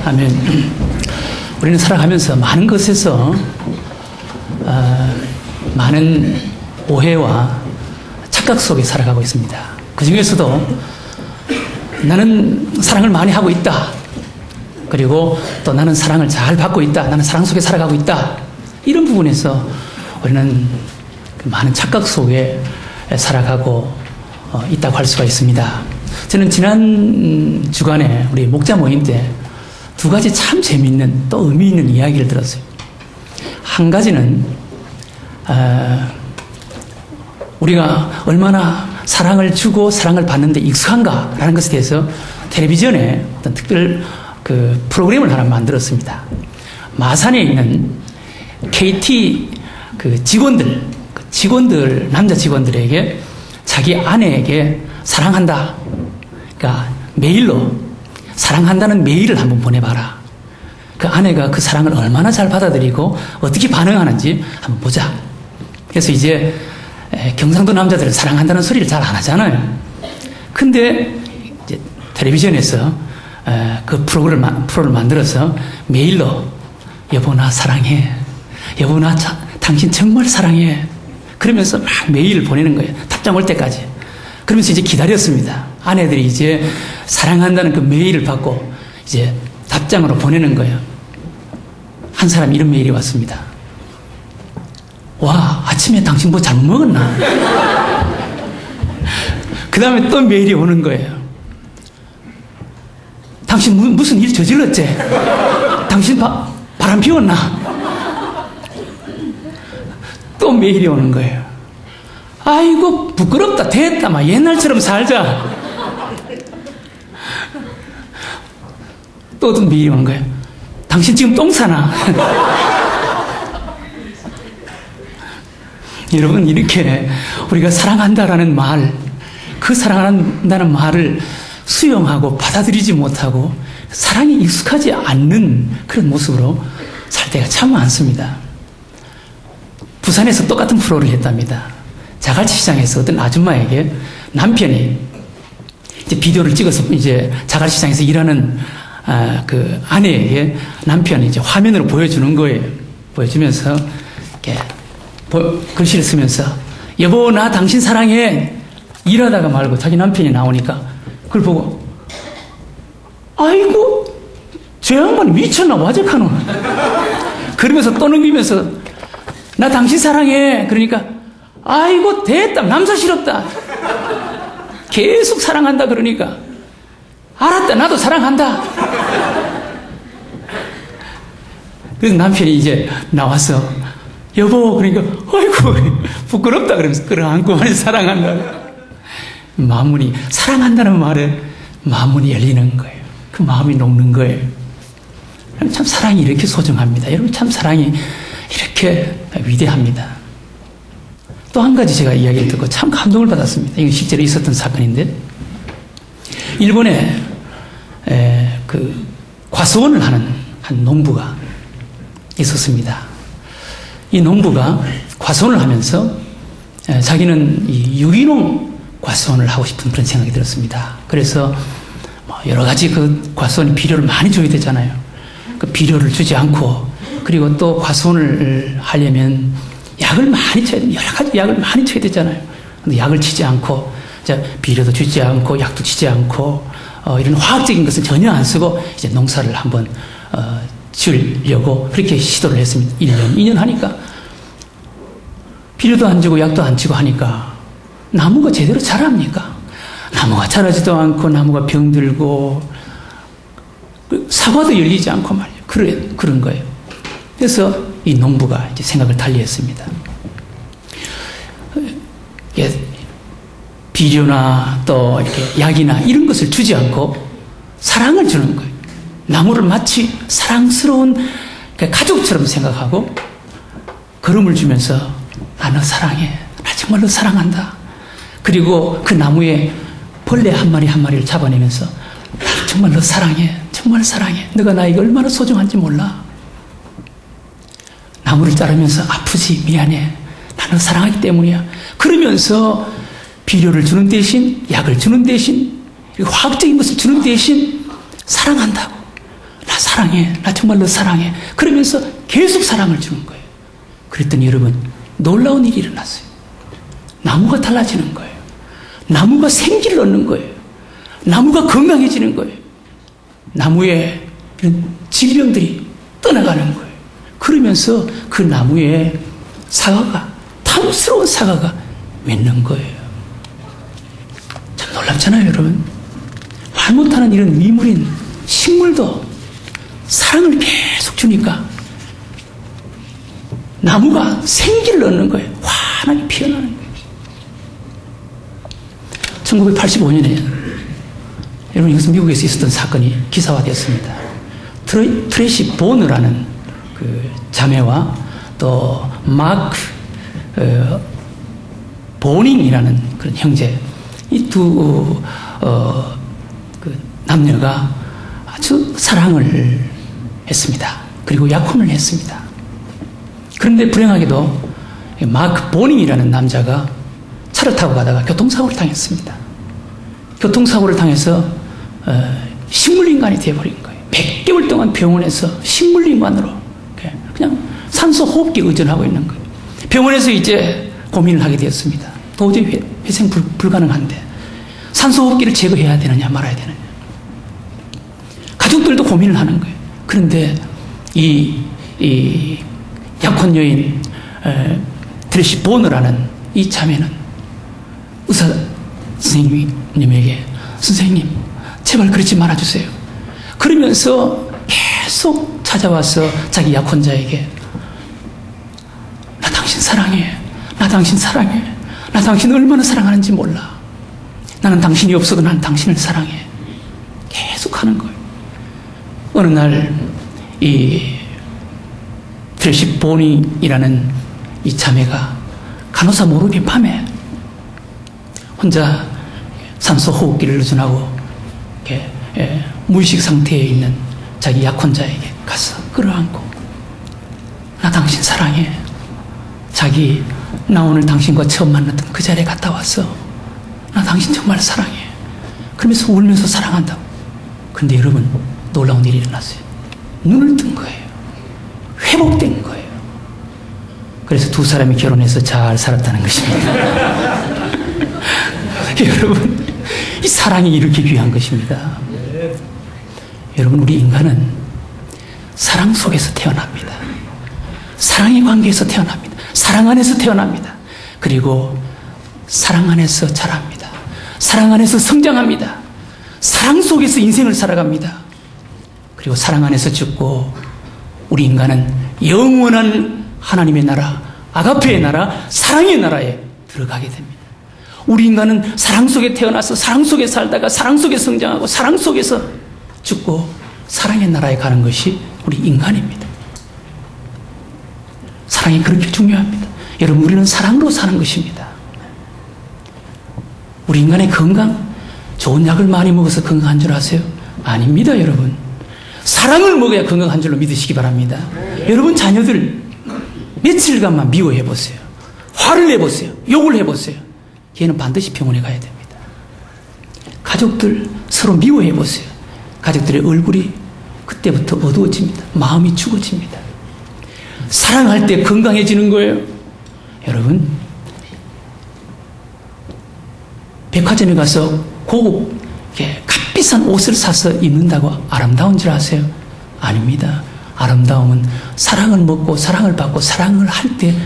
아멘. 우리는 살아가면서 많은 것에서 많은 오해와 착각 속에 살아가고 있습니다. 그 중에서도 나는 사랑을 많이 하고 있다. 그리고 또 나는 사랑을 잘 받고 있다. 나는 사랑 속에 살아가고 있다. 이런 부분에서 우리는 많은 착각 속에 살아가고 있다고 할 수가 있습니다. 저는 지난 주간에 우리 목자 모임 때 두 가지 참 재미있는 또 의미 있는 이야기를 들었어요. 한 가지는 우리가 얼마나 사랑을 주고 사랑을 받는데 익숙한가라는 것에 대해서 텔레비전에 어떤 특별 그 프로그램을 하나 만들었습니다. 마산에 있는 KT 그 직원들 남자 직원들에게 자기 아내에게 사랑한다. 그러니까 메일로 사랑한다는 메일을 한번 보내봐라. 그 아내가 그 사랑을 얼마나 잘 받아들이고 어떻게 반응하는지 한번 보자. 그래서 이제 경상도 남자들은 사랑한다는 소리를 잘 안 하잖아요. 근데 이제 텔레비전에서 그 프로를 만들어서 메일로 여보 나 사랑해. 여보 나 당신 정말 사랑해. 그러면서 막 메일을 보내는 거예요. 답장 올 때까지. 그러면서 이제 기다렸습니다. 아내들이 이제 사랑한다는 그 메일을 받고 이제 답장으로 보내는 거예요. 한 사람 이런 메일이 왔습니다. 와, 아침에 당신 뭐 잘못 먹었나? 그 다음에 또 메일이 오는 거예요. 당신 무슨 일 저질렀지? 당신 바람 피웠나? 또 메일이 오는 거예요. 아이고 부끄럽다 됐다 막 옛날처럼 살자. 또 어떤 메일이 오는 거예요. 당신 지금 똥 싸나? 여러분 이렇게 우리가 사랑한다라는 말, 그 사랑한다는 말을 수용하고 받아들이지 못하고 사랑에 익숙하지 않는 그런 모습으로 살 때가 참 많습니다. 부산에서 똑같은 프로를 했답니다. 자갈치 시장에서 어떤 아줌마에게 남편이 이제 비디오를 찍어서 이제 자갈치 시장에서 일하는 그 아내에게 남편이 이제 화면으로 보여주는 거예요. 보여주면서 이렇게 글씨를 쓰면서 여보 나 당신 사랑해. 일하다가 말고 자기 남편이 나오니까 그걸 보고 아이고 저 양반이 미쳤나 와적하노. 그러면서 또 넘기면서 나 당신 사랑해. 그러니까 아이고 됐다 남사스럽다. 계속 사랑한다 그러니까 알았다 나도 사랑한다. 그래서 남편이 이제 나와서 여보 그러니까 아이고 부끄럽다 그러면서 끌어안고만 사랑한다. 마음문이 사랑한다는 말에 마음문이 열리는 거예요. 그 마음이 녹는 거예요. 참 사랑이 이렇게 소중합니다. 여러분 참 사랑이 이렇게 위대합니다. 또 한 가지 제가 이야기를 듣고 참 감동을 받았습니다. 이건 실제로 있었던 사건인데 일본에 그 과수원을 하는 한 농부가 있었습니다. 이 농부가 과수원을 하면서 자기는 이 유기농 과수원을 하고 싶은 그런 생각이 들었습니다. 그래서 여러 가지 그 과수원이 비료를 많이 줘야 되잖아요. 그 비료를 주지 않고 그리고 또 과수원을 하려면 약을 많이 쳐야 돼. 여러 가지 약을 많이 쳐야 되잖아요. 근데 약을 치지 않고 비료도 주지 않고 약도 치지 않고 이런 화학적인 것은 전혀 안 쓰고 이제 농사를 한번 지으려고 그렇게 시도를 했습니다. 1년, 2년 하니까 비료도 안 주고 약도 안 치고 하니까 나무가 제대로 자랍니까? 나무가 자라지도 않고 나무가 병들고 사과도 열리지 않고 말이에요. 그런 거예요. 그래서 이 농부가 이제 생각을 달리했습니다. 비료나 또 이렇게 약이나 이런 것을 주지 않고 사랑을 주는 거예요. 나무를 마치 사랑스러운 가족처럼 생각하고 걸음을 주면서 나 너 사랑해. 나 정말로 사랑한다. 그리고 그 나무에 벌레 한 마리 한 마리를 잡아내면서 나 정말 너 사랑해. 정말 사랑해. 너가 나에게 얼마나 소중한지 몰라. 나무를 자르면서 아프지 미안해. 나 너 사랑하기 때문이야. 그러면서 비료를 주는 대신 약을 주는 대신 그리고 화학적인 것을 주는 대신 사랑한다고. 나 사랑해. 나 정말 너 사랑해. 그러면서 계속 사랑을 주는 거예요. 그랬더니 여러분, 놀라운 일이 일어났어요. 나무가 달라지는 거예요. 나무가 생기를 얻는 거예요. 나무가 건강해지는 거예요. 나무에 이런 질병들이 떠나가는 거예요. 그러면서 그 나무에 사과가, 탐스러운 사과가 맺는 거예요. 참 놀랍잖아요, 여러분. 말 못하는 이런 미물인 식물도 사랑을 계속 주니까 나무가 생기를 얻는 거예요. 환하게 피어나는 거예요. 1985년에 여러분, 이것은 미국에서 있었던 사건이 기사화되었습니다. 트레시 보너라는 그 자매와 또 마크 보닝이라는 그런 형제, 이 두 그 남녀가 아주 사랑을 했습니다. 그리고 약혼을 했습니다. 그런데 불행하게도 마크 보닝이라는 남자가 차를 타고 가다가 교통사고를 당했습니다. 교통사고를 당해서 식물인간이 되어버린 거예요. 100개월 동안 병원에서 식물인간으로 그냥 산소 호흡기에 의존하고 있는 거예요. 병원에서 이제 고민을 하게 되었습니다. 도저히 회생 불가능한데 산소 호흡기를 제거해야 되느냐 말아야 되느냐. 가족들도 고민을 하는 거예요. 그런데 이 약혼 여인 트레시 보너라는 이 자매는 의사 선생님에게, 선생님 제발 그러지 말아주세요. 그러면서 계속 찾아와서 자기 약혼자에게, 나 당신 사랑해, 나 당신 사랑해, 나 당신 얼마나 사랑하는지 몰라, 나는 당신이 없어도 나는 당신을 사랑해, 계속 하는 거예요. 어느 날 이 트레시 보닝이라는 이 자매가 간호사 모르게 밤에 혼자 산소 호흡기를 의존하고 무의식 상태에 있는 자기 약혼자에게 가서 끌어안고, 나 당신 사랑해, 자기 나 오늘 당신과 처음 만났던 그 자리에 갔다 왔어, 나 당신 정말 사랑해, 그러면서 울면서 사랑한다고. 그런데 여러분, 놀라운 일이 일어났어요. 눈을 뜬 거예요. 회복된 거예요. 그래서 두 사람이 결혼해서 잘 살았다는 것입니다. 여러분, 이 사랑이 이렇게 귀한 것입니다. 여러분, 우리 인간은 사랑 속에서 태어납니다. 사랑의 관계에서 태어납니다. 사랑 안에서 태어납니다. 그리고 사랑 안에서 자랍니다. 사랑 안에서 성장합니다. 사랑 속에서 인생을 살아갑니다. 그리고 사랑 안에서 죽고 우리 인간은 영원한 하나님의 나라, 아가페의 나라, 사랑의 나라에 들어가게 됩니다. 우리 인간은 사랑 속에 태어나서 사랑 속에 살다가 사랑 속에 성장하고 사랑 속에서 죽고 사랑의 나라에 가는 것이 우리 인간입니다. 사랑이 그렇게 중요합니다. 여러분, 우리는 사랑으로 사는 것입니다. 우리 인간의 건강, 좋은 약을 많이 먹어서 건강한 줄 아세요? 아닙니다, 여러분. 사랑을 먹어야 건강한 줄로 믿으시기 바랍니다. 여러분, 자녀들 며칠간만 미워해보세요. 화를 내보세요. 욕을 해보세요. 걔는 반드시 병원에 가야 됩니다. 가족들 서로 미워해보세요. 가족들의 얼굴이 그때부터 어두워집니다. 마음이 죽어집니다. 사랑할 때 건강해지는 거예요. 여러분, 백화점에 가서 고급 값비싼 옷을 사서 입는다고 아름다운 줄 아세요? 아닙니다. 아름다움은 사랑을 먹고 사랑을 받고 사랑을 할 때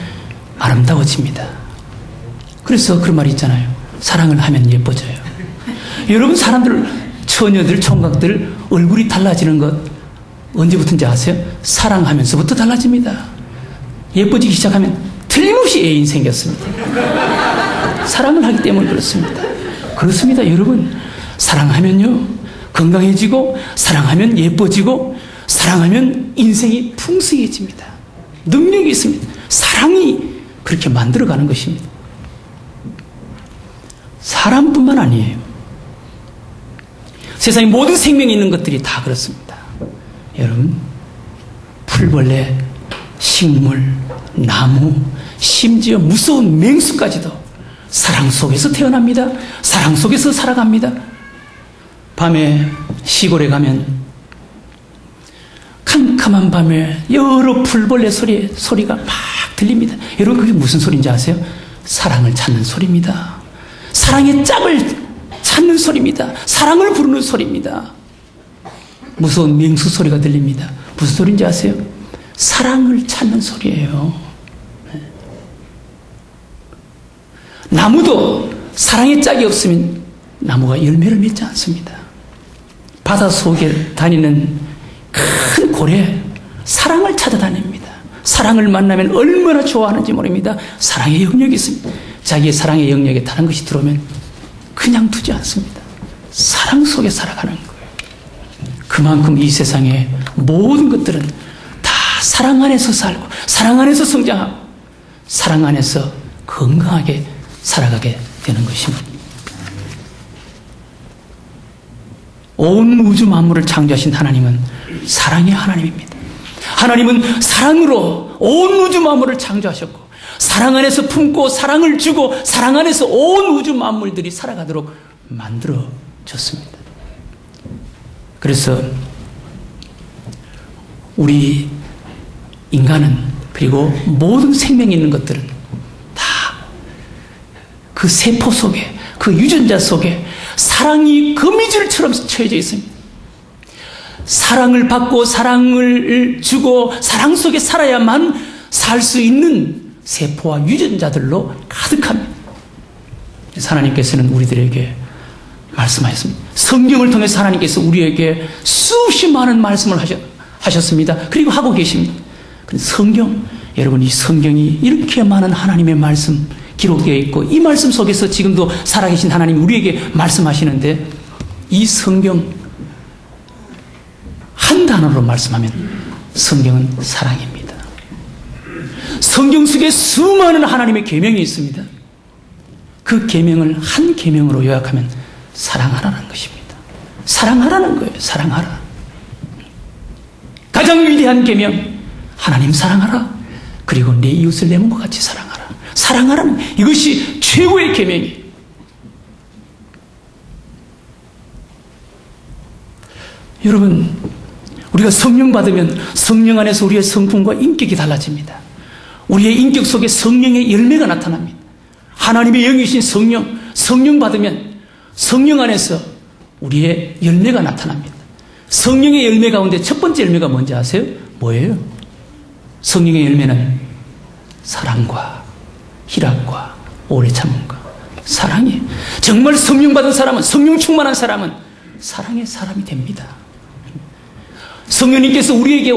아름다워집니다. 그래서 그런 말이 있잖아요. 사랑을 하면 예뻐져요. 여러분, 사람들, 처녀들, 총각들 얼굴이 달라지는 것 언제부터인지 아세요? 사랑하면서부터 달라집니다. 예뻐지기 시작하면 틀림없이 애인 생겼습니다. 사랑을 하기 때문에 그렇습니다. 그렇습니다, 여러분. 사랑하면요, 건강해지고, 사랑하면 예뻐지고, 사랑하면 인생이 풍성해집니다. 능력이 있습니다. 사랑이 그렇게 만들어가는 것입니다. 사람뿐만 아니에요. 세상에 모든 생명이 있는 것들이 다 그렇습니다. 여러분, 풀벌레, 식물, 나무, 심지어 무서운 맹수까지도 사랑 속에서 태어납니다. 사랑 속에서 살아갑니다. 밤에 시골에 가면 깜깜한 밤에 여러 풀벌레 소리가 막 들립니다. 여러분 그게 무슨 소리인지 아세요? 사랑을 찾는 소리입니다. 사랑의 짝을 찾는 소리입니다. 사랑을 부르는 소리입니다. 무서운 맹수 소리가 들립니다. 무슨 소리인지 아세요? 사랑을 찾는 소리예요. 나무도 사랑의 짝이 없으면 나무가 열매를 맺지 않습니다. 바다 속에 다니는 큰 고래, 사랑을 찾아다닙니다. 사랑을 만나면 얼마나 좋아하는지 모릅니다. 사랑의 영역이 있습니다. 자기의 사랑의 영역에 다른 것이 들어오면 그냥 두지 않습니다. 사랑 속에 살아가는 거예요. 그만큼 이 세상의 모든 것들은 다 사랑 안에서 살고 사랑 안에서 성장하고 사랑 안에서 건강하게 살아가게 되는 것입니다. 온 우주 만물을 창조하신 하나님은 사랑의 하나님입니다. 하나님은 사랑으로 온 우주 만물을 창조하셨고 사랑 안에서 품고 사랑을 주고 사랑 안에서 온 우주 만물들이 살아가도록 만들어졌습니다. 그래서 우리 인간은 그리고 모든 생명이 있는 것들은 다 그 세포 속에 그 유전자 속에 사랑이 거미줄처럼 쳐져 있습니다. 사랑을 받고 사랑을 주고 사랑 속에 살아야만 살 수 있는 세포와 유전자들로 가득합니다. 하나님께서는 우리들에게 말씀하셨습니다. 성경을 통해서 하나님께서 우리에게 수십 많은 말씀을 하셨습니다. 그리고 하고 계십니다. 성경, 여러분 이 성경이 이렇게 많은 하나님의 말씀 기록되어 있고 이 말씀 속에서 지금도 살아계신 하나님이 우리에게 말씀하시는데 이 성경 한 단어로 말씀하면 성경은 사랑입니다. 성경 속에 수많은 하나님의 계명이 있습니다. 그 계명을 한 계명으로 요약하면 사랑하라는 것입니다. 사랑하라는 거예요. 사랑하라. 가장 위대한 계명, 하나님 사랑하라. 그리고 내 이웃을 내 몸과 같이 사랑하라. 사랑하라는 이것이 최고의 계명이에요. 여러분, 우리가 성령 받으면 성령 안에서 우리의 성품과 인격이 달라집니다. 우리의 인격 속에 성령의 열매가 나타납니다. 하나님의 영이신 성령 받으면 성령 안에서 우리의 열매가 나타납니다. 성령의 열매 가운데 첫 번째 열매가 뭔지 아세요? 뭐예요? 성령의 열매는 사랑과 희락과 오래 참음과 사랑이에요. 정말 성령 받은 사람은, 성령 충만한 사람은 사랑의 사람이 됩니다. 성령님께서 우리에게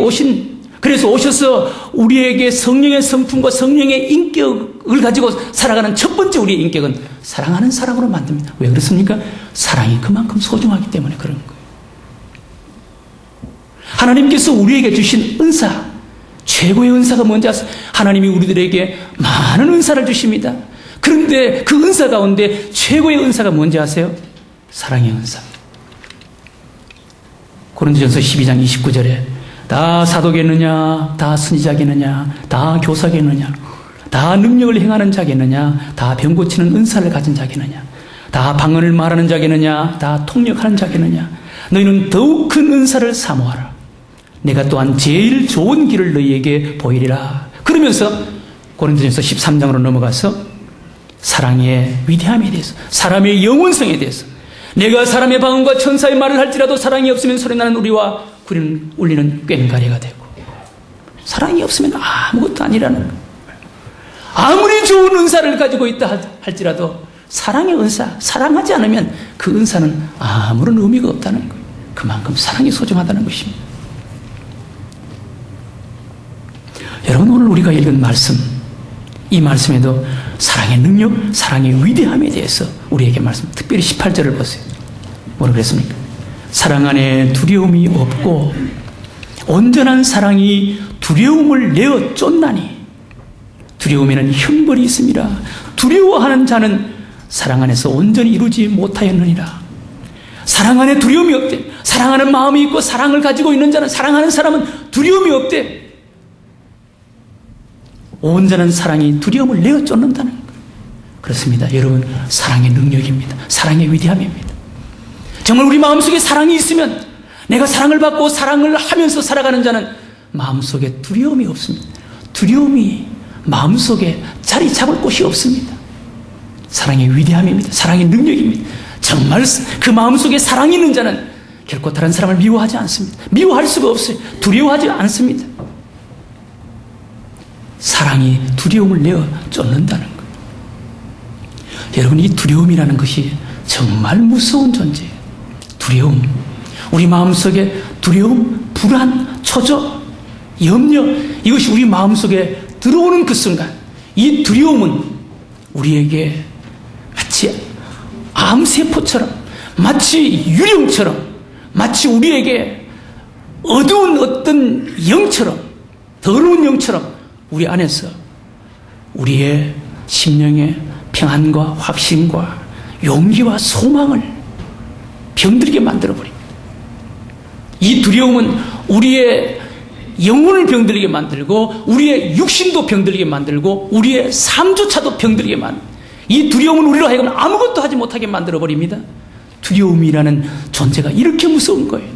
그래서 오셔서 우리에게 성령의 성품과 성령의 인격을 가지고 살아가는 첫 번째 우리의 인격은 사랑하는 사람으로 만듭니다. 왜 그렇습니까? 사랑이 그만큼 소중하기 때문에 그런 거예요. 하나님께서 우리에게 주신 은사, 최고의 은사가 뭔지 아세요? 하나님이 우리들에게 많은 은사를 주십니다. 그런데 그 은사 가운데 최고의 은사가 뭔지 아세요? 사랑의 은사. 고린도전서 12장 29절에 다 사도겠느냐, 다 선지자겠느냐, 다 교사겠느냐, 다 능력을 행하는 자겠느냐, 다 병 고치는 은사를 가진 자겠느냐, 다 방언을 말하는 자겠느냐, 다 통역하는 자겠느냐, 너희는 더욱 큰 은사를 사모하라. 내가 또한 제일 좋은 길을 너희에게 보이리라. 그러면서 고린도전서 13장으로 넘어가서 사랑의 위대함에 대해서, 사람의 영원성에 대해서, 내가 사람의 방언과 천사의 말을 할지라도 사랑이 없으면 소리나는 우리와 울리는 꽹과리가 되고, 사랑이 없으면 아무것도 아니라는 거예요. 아무리 좋은 은사를 가지고 있다 할지라도 사랑의 은사, 사랑하지 않으면 그 은사는 아무런 의미가 없다는 거예요. 그만큼 사랑이 소중하다는 것입니다. 여러분, 오늘 우리가 읽은 말씀, 이 말씀에도 사랑의 능력, 사랑의 위대함에 대해서 우리에게 말씀, 특별히 18절을 보세요. 뭐라 그랬습니까? 사랑 안에 두려움이 없고 온전한 사랑이 두려움을 내어 쫓나니 두려움에는 형벌이 있습니다. 두려워하는 자는 사랑 안에서 온전히 이루지 못하였느니라. 사랑 안에 두려움이 없대. 사랑하는 마음이 있고 사랑을 가지고 있는 자는, 사랑하는 사람은 두려움이 없대. 온전한 사랑이 두려움을 내어 쫓는다는 거예요. 그렇습니다. 여러분, 사랑의 능력입니다. 사랑의 위대함입니다. 정말 우리 마음속에 사랑이 있으면, 내가 사랑을 받고 사랑을 하면서 살아가는 자는 마음속에 두려움이 없습니다. 두려움이 마음속에 자리 잡을 곳이 없습니다. 사랑의 위대함입니다. 사랑의 능력입니다. 정말 그 마음속에 사랑이 있는 자는 결코 다른 사람을 미워하지 않습니다. 미워할 수가 없어요. 두려워하지 않습니다. 사랑이 두려움을 내어 쫓는다는 것. 여러분, 이 두려움이라는 것이 정말 무서운 존재예요. 두려움. 우리 마음속에 두려움, 불안, 초조, 염려, 이것이 우리 마음속에 들어오는 그 순간, 이 두려움은 우리에게 마치 암세포처럼, 마치 유령처럼, 마치 우리에게 어두운 어떤 영처럼, 더러운 영처럼 우리 안에서 우리의 심령의 평안과 확신과 용기와 소망을 병들게 만들어버립니다. 이 두려움은 우리의 영혼을 병들게 만들고 우리의 육신도 병들게 만들고 우리의 삶조차도 병들게 만듭니다. 이 두려움은 우리로 하여금 아무것도 하지 못하게 만들어버립니다. 두려움이라는 존재가 이렇게 무서운 거예요.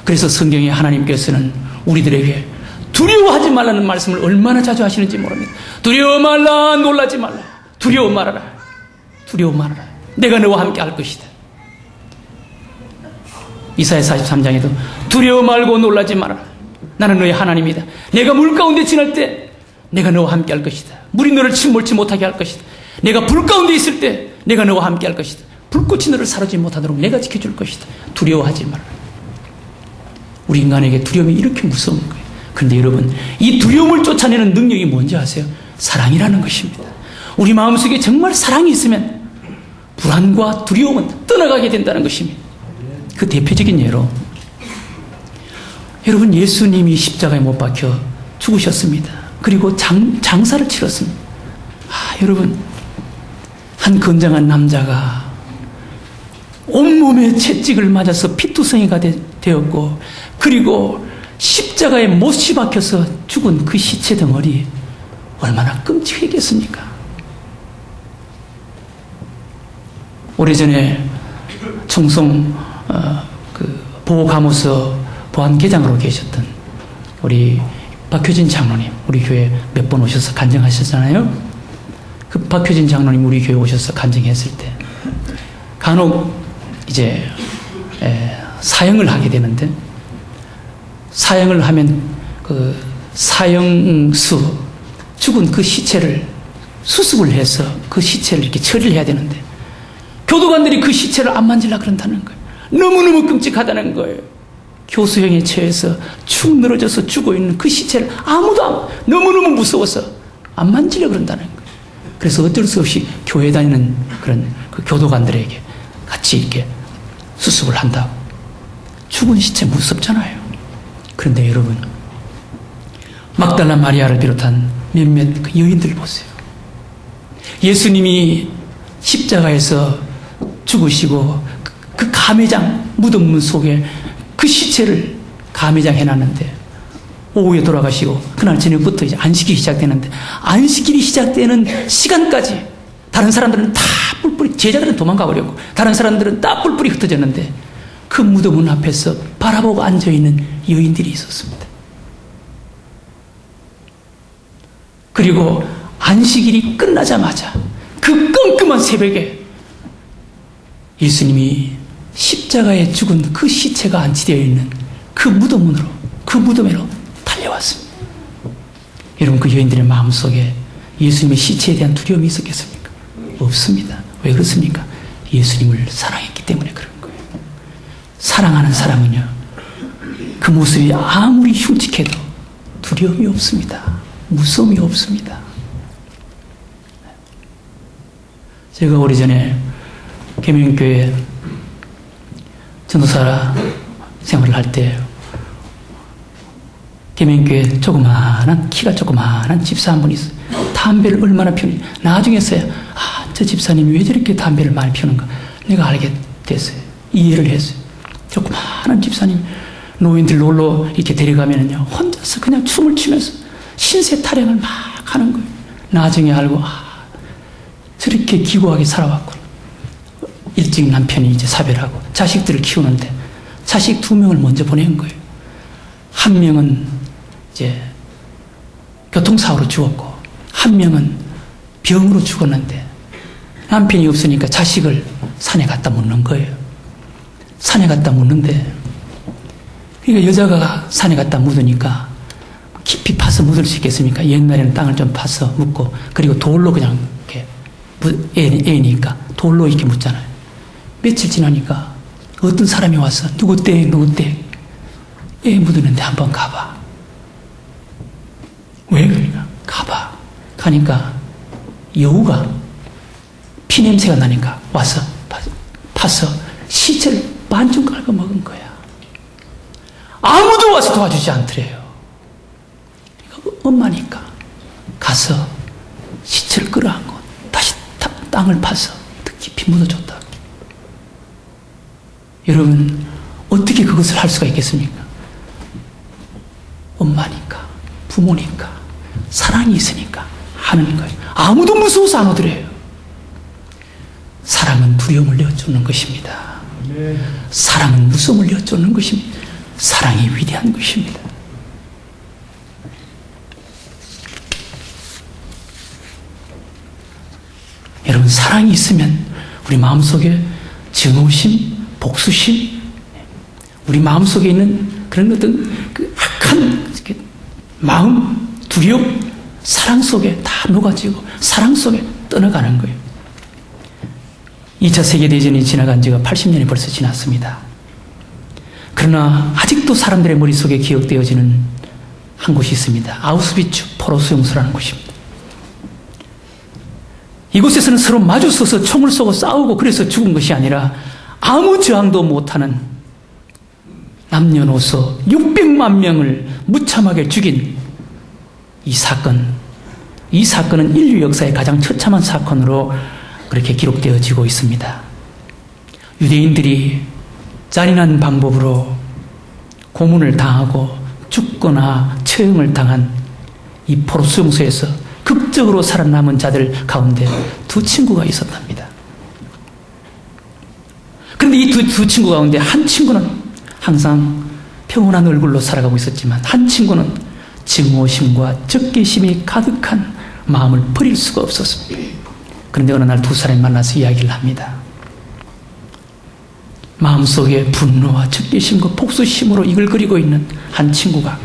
그래서 성경에 하나님께서는 우리들에게 두려워하지 말라는 말씀을 얼마나 자주 하시는지 모릅니다. 두려워 말라, 놀라지 말라. 두려워 말아라. 두려워 말아라. 내가 너와 함께 할 것이다. 이사야 43장에도 두려워 말고 놀라지 말아라. 나는 너의 하나님이다. 내가 물 가운데 지날 때 내가 너와 함께 할 것이다. 물이 너를 침몰치 못하게 할 것이다. 내가 불 가운데 있을 때 내가 너와 함께 할 것이다. 불꽃이 너를 사르지 못하도록 내가 지켜줄 것이다. 두려워하지 말아라. 우리 인간에게 두려움이 이렇게 무서운 거예요. 그런데 여러분, 이 두려움을 쫓아내는 능력이 뭔지 아세요? 사랑이라는 것입니다. 우리 마음속에 정말 사랑이 있으면 불안과 두려움은 떠나가게 된다는 것입니다. 그 대표적인 예로 여러분, 예수님이 십자가에 못 박혀 죽으셨습니다. 그리고 장사를 치렀습니다. 여러분, 한 건장한 남자가 온몸에 채찍을 맞아서 피투성이가 되었고 그리고 십자가에 못이 박혀서 죽은 그 시체 덩어리 얼마나 끔찍했겠습니까? 오래전에 청송 보호감호서 보안계장으로 계셨던 우리 박효진 장로님, 우리 교회 몇 번 오셔서 간증하셨잖아요. 그 박효진 장로님 우리 교회 오셔서 간증했을 때 간혹 이제 사형을 하게 되는데, 사형을 하면 그 사형수 죽은 그 시체를 수습을 해서 그 시체를 이렇게 처리를 해야 되는데 교도관들이 그 시체를 안 만지려고 그런다는 거예요. 너무너무 끔찍하다는 거예요. 교수형에 처해서 축 늘어져서 죽어있는 그 시체를 아무도 너무너무 무서워서 안 만지려고 그런다는 거예요. 그래서 어쩔 수 없이 교회 다니는 그런 그 교도관들에게 같이 이렇게 수습을 한다고. 죽은 시체 무섭잖아요. 그런데 여러분, 막달라 마리아를 비롯한 몇몇 그 여인들 보세요. 예수님이 십자가에서 죽으시고 그 가매장 무덤 속에 그 시체를 가매장 해놨는데 오후에 돌아가시고 그날 저녁부터 이제 안식일이 시작되는데 안식일이 시작되는 시간까지 다른 사람들은 다 뿔뿔이, 제자들은 도망가 버렸고 다른 사람들은 다 뿔뿔이 흩어졌는데 그 무덤문 앞에서 바라보고 앉아있는 여인들이 있었습니다. 그리고 안식일이 끝나자마자 그 끔끔한 새벽에 예수님이 십자가에 죽은 그 시체가 안치되어 있는 그 무덤문으로, 그 무덤으로 달려왔습니다. 여러분, 그 여인들의 마음속에 예수님의 시체에 대한 두려움이 있었겠습니까? 없습니다. 왜 그렇습니까? 예수님을 사랑했기 때문에 그런 거예요. 사랑하는 사람은요, 그 모습이 아무리 흉측해도 두려움이 없습니다. 무서움이 없습니다. 제가 오래전에 계명교회 전도사 생활을 할 때 계명교회 조그마한, 키가 조그마한 집사 한 분이 있어요. 담배를 얼마나 피우는지 나중에서야 저 집사님이 왜 저렇게 담배를 많이 피우는가 내가 알게 됐어요. 이해를 했어요. 조그마한 집사님 노인들 놀러 이렇게 데려가면은요, 혼자서 그냥 춤을 추면서 신세 타령을 막 하는 거예요. 나중에 알고 저렇게 기고하게 살아왔구나. 일찍 남편이 이제 사별하고 자식들을 키우는데 자식 2명을 먼저 보낸 거예요. 한 명은 이제 교통사고로 죽었고, 한 명은 병으로 죽었는데 남편이 없으니까 자식을 산에 갖다 묻는 거예요. 산에 갖다 묻는데, 그러니까 여자가 산에 갖다 묻으니까 깊이 파서 묻을 수 있겠습니까? 옛날에는 땅을 좀 파서 묻고, 그리고 돌로 그냥 이렇게 애니까 돌로 이렇게 묻잖아요. 며칠 지나니까 어떤 사람이 와서 누구 댁 애 묻었는데 한번 가봐. 왜 그러니까 가봐. 가니까 여우가 피냄새가 나니까 와서 파서 시체를 반쯤 깔고 먹은 거야. 아무도 와서 도와주지 않더래요. 엄마니까 가서 시체를 끌어안고 다시 땅을 파서 더 깊이 묻어줬다. 여러분, 어떻게 그것을 할 수가 있겠습니까? 엄마니까, 부모니까, 사랑이 있으니까 하는 거예요. 아무도 무서워서 안 오더래요. 사랑은 두려움을 내어쫓는 것입니다. 사랑은 무서움을 내어쫓는 것입니다. 사랑이 위대한 것입니다. 여러분, 사랑이 있으면 우리 마음속에 증오심, 복수심, 우리 마음속에 있는 그런 어떤 그 악한 마음, 두려움, 사랑 속에 다 녹아지고 사랑 속에 떠나가는 거예요. 2차 세계대전이 지나간 지가 80년이 벌써 지났습니다. 그러나 아직도 사람들의 머릿속에 기억되어지는 한 곳이 있습니다. 아우슈비츠 포로 수용소라는 곳입니다. 이곳에서는 서로 마주서서 총을 쏘고 싸우고 그래서 죽은 것이 아니라 아무 저항도 못하는 남녀노소 600만 명을 무참하게 죽인 이 사건은 인류 역사의 가장 처참한 사건으로 그렇게 기록되어지고 있습니다. 유대인들이 잔인한 방법으로 고문을 당하고 죽거나 처형을 당한 이 포로 수용소에서 극적으로 살아남은 자들 가운데 두 친구가 있었답니다. 그런데 이 두 친구 가운데 한 친구는 항상 평온한 얼굴로 살아가고 있었지만 한 친구는 증오심과 적개심이 가득한 마음을 버릴 수가 없었습니다. 그런데 어느 날 두 사람이 만나서 이야기를 합니다. 마음속에 분노와 적개심과 복수심으로 이글거리고 있는 한 친구가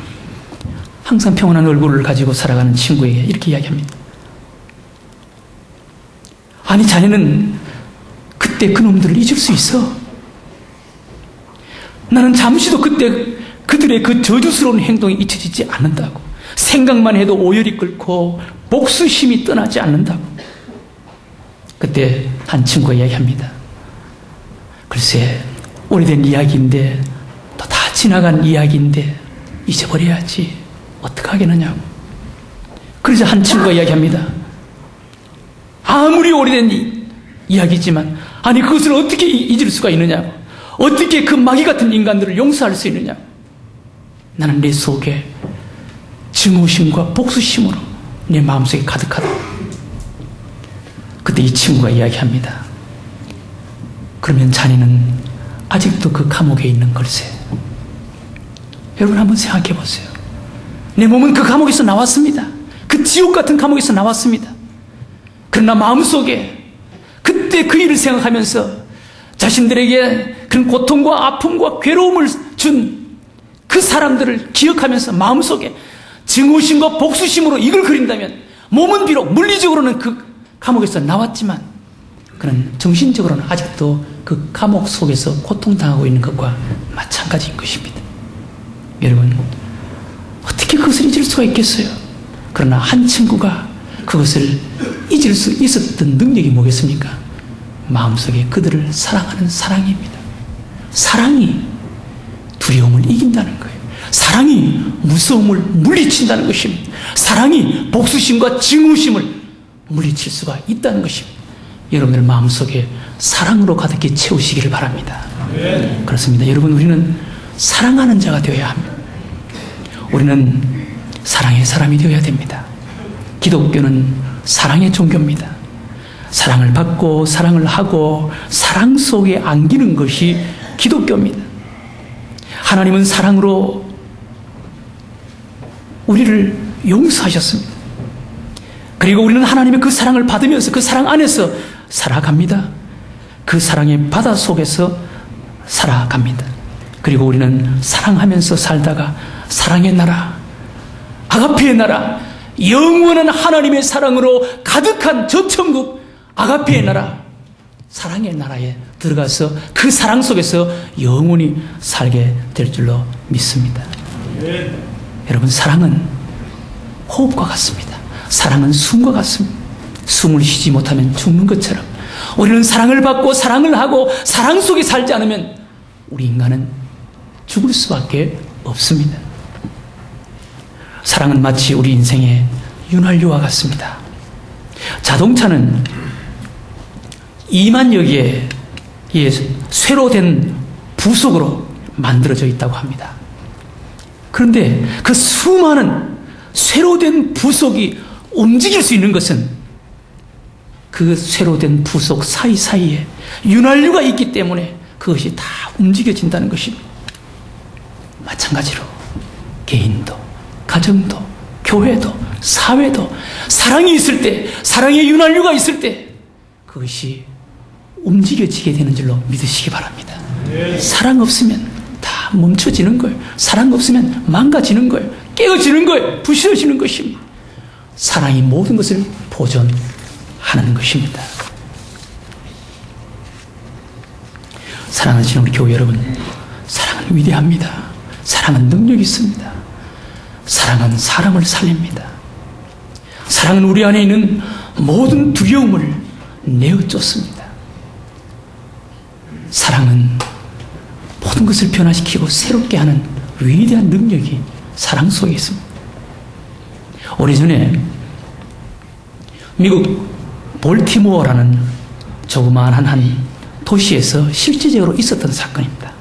항상 평온한 얼굴을 가지고 살아가는 친구에게 이렇게 이야기합니다. 아니, 자네는 그때 그놈들을 잊을 수 있어. 나는 잠시도 그때 그들의 그 저주스러운 행동이 잊혀지지 않는다고. 생각만 해도 오열이 끓고 복수심이 떠나지 않는다고. 그때 한 친구가 이야기합니다. 글쎄, 오래된 이야기인데 또 다 지나간 이야기인데 잊어버려야지. 어떡하겠느냐고. 그래서 한 친구가 이야기합니다. 아무리 오래된 이야기지만 아니 그것을 어떻게 잊을 수가 있느냐고. 어떻게 그 마귀 같은 인간들을 용서할 수 있느냐고. 나는 내 속에 증오심과 복수심으로 내 마음속에 가득하다. 그때 이 친구가 이야기합니다. 그러면 자네는 아직도 그 감옥에 있는 걸세. 여러분 한번 생각해 보세요. 내 몸은 그 감옥에서 나왔습니다. 그 지옥 같은 감옥에서 나왔습니다. 그러나 마음속에 그때 그 일을 생각하면서 자신들에게 그런 고통과 아픔과 괴로움을 준 그 사람들을 기억하면서 마음속에 증오심과 복수심으로 이글거린다면 몸은 비록 물리적으로는 그 감옥에서 나왔지만 그는 정신적으로는 아직도 그 감옥 속에서 고통당하고 있는 것과 마찬가지인 것입니다. 여러분, 어떻게 그것을 잊을 수가 있겠어요? 그러나 한 친구가 그것을 잊을 수 있었던 능력이 뭐겠습니까? 마음속에 그들을 사랑하는 사랑입니다. 사랑이 두려움을 이긴다는 거예요. 사랑이 무서움을 물리친다는 것입니다. 사랑이 복수심과 증오심을 물리칠 수가 있다는 것입니다. 여러분들 마음속에 사랑으로 가득히 채우시기를 바랍니다. 그렇습니다. 여러분, 우리는 사랑하는 자가 되어야 합니다. 우리는 사랑의 사람이 되어야 됩니다. 기독교는 사랑의 종교입니다. 사랑을 받고 사랑을 하고 사랑 속에 안기는 것이 기독교입니다. 하나님은 사랑으로 우리를 용서하셨습니다. 그리고 우리는 하나님의 그 사랑을 받으면서 그 사랑 안에서 살아갑니다. 그 사랑의 바다 속에서 살아갑니다. 그리고 우리는 사랑하면서 살다가 사랑의 나라, 아가페의 나라, 영원한 하나님의 사랑으로 가득한 저 천국 아가페의 나라, 사랑의 나라에 들어가서 그 사랑 속에서 영원히 살게 될 줄로 믿습니다. 여러분, 사랑은 호흡과 같습니다. 사랑은 숨과 같습니다. 숨을 쉬지 못하면 죽는 것처럼 우리는 사랑을 받고 사랑을 하고 사랑 속에 살지 않으면 우리 인간은 죽을 수밖에 없습니다. 사랑은 마치 우리 인생의 윤활유와 같습니다. 자동차는 2만 여기에 쇠로 된 부속으로 만들어져 있다고 합니다. 그런데 그 수많은 쇠로 된 부속이 움직일 수 있는 것은 그 쇠로 된 부속 사이사이에 윤활유가 있기 때문에 그것이 다 움직여진다는 것입니다. 마찬가지로 개인도, 가정도, 교회도, 사회도 사랑이 있을 때, 사랑의 윤활유가 있을 때 그것이 움직여지게 되는 줄로 믿으시기 바랍니다. 사랑 없으면 다 멈춰지는 거예요. 사랑 없으면 망가지는 거예요. 깨어지는 거예요. 부실어지는 것입니다. 사랑이 모든 것을 보존하는 것입니다. 사랑하시는 우리 교회 여러분, 사랑은 위대합니다. 사랑은 능력이 있습니다. 사랑은 사람을 살립니다. 사랑은 우리 안에 있는 모든 두려움을 내어쫓습니다. 사랑은 모든 것을 변화시키고 새롭게 하는 위대한 능력이 사랑 속에 있습니다. 오래전에 미국 볼티모어라는 조그마한 한 도시에서 실제적으로 있었던 사건입니다.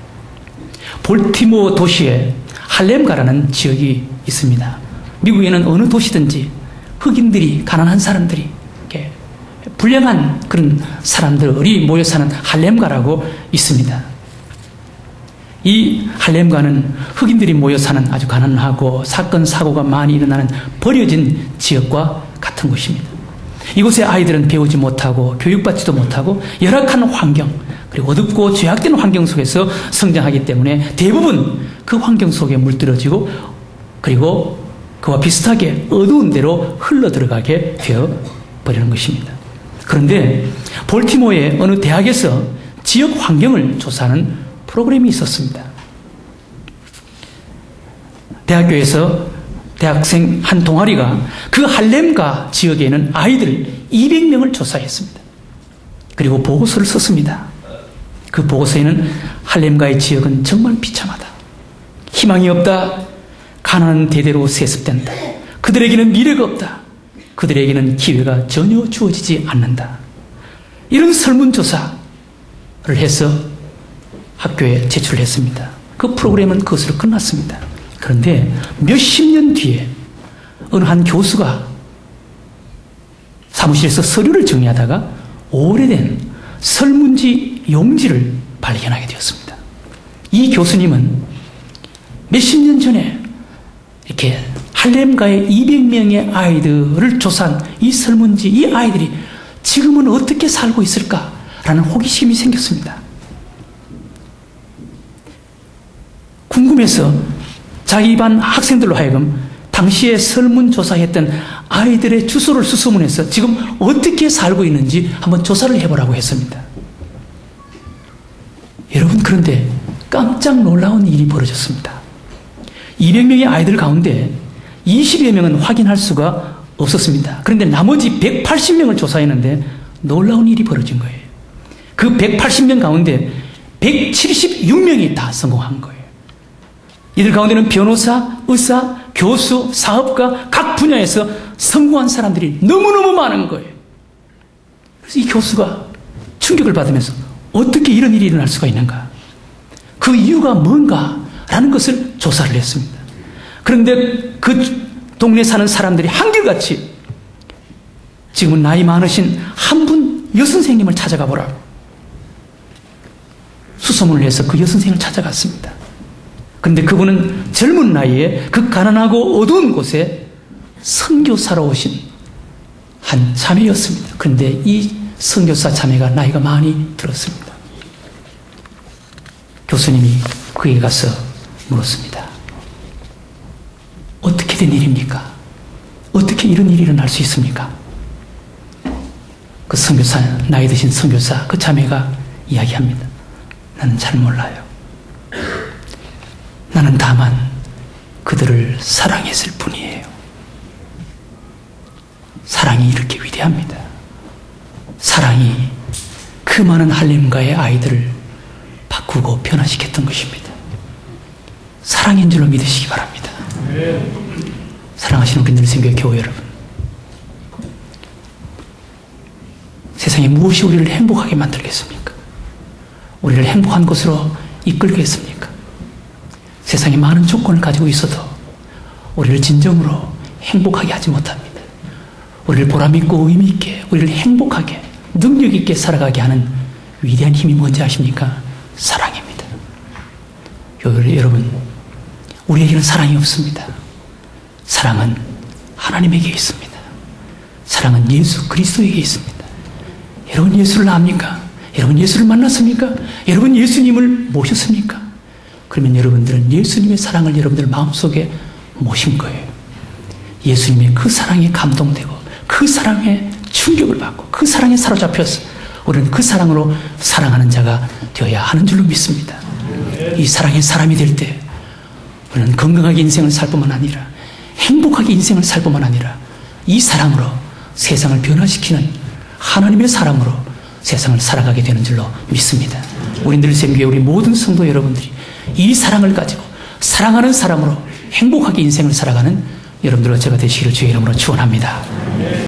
볼티모어 도시에 할렘가라는 지역이 있습니다. 미국에는 어느 도시든지 흑인들이, 가난한 사람들이, 이렇게 불량한 그런 사람들이 모여 사는 할렘가라고 있습니다. 이 할렘가는 흑인들이 모여 사는 아주 가난하고 사건, 사고가 많이 일어나는 버려진 지역과 같은 곳입니다. 이곳의 아이들은 배우지 못하고 교육받지도 못하고 열악한 환경, 그리고 어둡고 죄악된 환경 속에서 성장하기 때문에 대부분 그 환경 속에 물들어지고 그리고 그와 비슷하게 어두운 데로 흘러들어가게 되어버리는 것입니다. 그런데 볼티모어의 어느 대학에서 지역 환경을 조사하는 프로그램이 있었습니다. 대학교에서 대학생 한 동아리가 그 할렘가 지역에 있는 아이들 200명을 조사했습니다. 그리고 보고서를 썼습니다. 그 보고서에는 할렘가의 지역은 정말 비참하다. 희망이 없다. 가난은 대대로 세습된다. 그들에게는 미래가 없다. 그들에게는 기회가 전혀 주어지지 않는다. 이런 설문조사를 해서 학교에 제출했습니다. 그 프로그램은 그것으로 끝났습니다. 그런데 몇십 년 뒤에 어느 한 교수가 사무실에서 서류를 정리하다가 오래된 설문지 용지를 발견하게 되었습니다. 이 교수님은 몇십 년 전에 이렇게 할렘가의 200명의 아이들을 조사한 이 설문지, 이 아이들이 지금은 어떻게 살고 있을까라는 호기심이 생겼습니다. 궁금해서 자기 반 학생들로 하여금 당시에 설문조사했던 아이들의 주소를 수소문해서 지금 어떻게 살고 있는지 한번 조사를 해보라고 했습니다. 여러분, 그런데 깜짝 놀라운 일이 벌어졌습니다. 200명의 아이들 가운데 20여 명은 확인할 수가 없었습니다. 그런데 나머지 180명을 조사했는데 놀라운 일이 벌어진 거예요. 그 180명 가운데 176명이 다 성공한 거예요. 이들 가운데는 변호사, 의사, 교수, 사업가, 각 분야에서 성공한 사람들이 너무너무 많은 거예요. 그래서 이 교수가 충격을 받으면서 어떻게 이런 일이 일어날 수가 있는가? 그 이유가 뭔가라는 것을 조사를 했습니다. 그런데 그 동네에 사는 사람들이 한결같이 지금은 나이 많으신 한 분 여선생님을 찾아가 보라고 수소문을 해서 그 여선생님을 찾아갔습니다. 그런데 그분은 젊은 나이에 그 가난하고 어두운 곳에 선교사로 오신 한 자매였습니다. 그런데 이 선교사 자매가 나이가 많이 들었습니다. 교수님이 그에게 가서 물었습니다. 어떻게 된 일입니까? 어떻게 이런 일이 일어날 수 있습니까? 그 선교사, 나이 드신 선교사 그 자매가 이야기합니다. 나는 잘 몰라요. 나는 다만 그들을 사랑했을 뿐이에요. 사랑이 이렇게 위대합니다. 사랑이 그 많은 할렘가의 아이들을 바꾸고 변화시켰던 것입니다. 사랑인 줄로 믿으시기 바랍니다. 사랑하시는 근들 생교회 교회 여러분, 세상에 무엇이 우리를 행복하게 만들겠습니까? 우리를 행복한 곳으로 이끌겠습니까? 세상에 많은 조건을 가지고 있어도 우리를 진정으로 행복하게 하지 못합니다. 우리를 보람있고 의미있게, 우리를 행복하게, 능력있게 살아가게 하는 위대한 힘이 뭔지 아십니까? 사랑입니다. 여러분, 우리에게는 사랑이 없습니다. 사랑은 하나님에게 있습니다. 사랑은 예수 그리스도에게 있습니다. 여러분 예수를 압니까? 여러분 예수를 만났습니까? 여러분 예수님을 모셨습니까? 그러면 여러분들은 예수님의 사랑을 여러분들 마음속에 모신 거예요. 예수님의 그 사랑에 감동되고 그 사랑에 충격을 받고 그 사랑에 사로잡혀서 우리는 그 사랑으로 사랑하는 자가 되어야 하는 줄로 믿습니다. 이 사랑의 사람이 될 때 우리는 건강하게 인생을 살 뿐만 아니라 행복하게 인생을 살 뿐만 아니라 이 사랑으로 세상을 변화시키는 하나님의 사랑으로 세상을 살아가게 되는 줄로 믿습니다. 우리 늘샘교회 우리 모든 성도 여러분들이 이 사랑을 가지고 사랑하는 사람으로 행복하게 인생을 살아가는 여러분들과 제가 되시기를 주의 이름으로 축원합니다.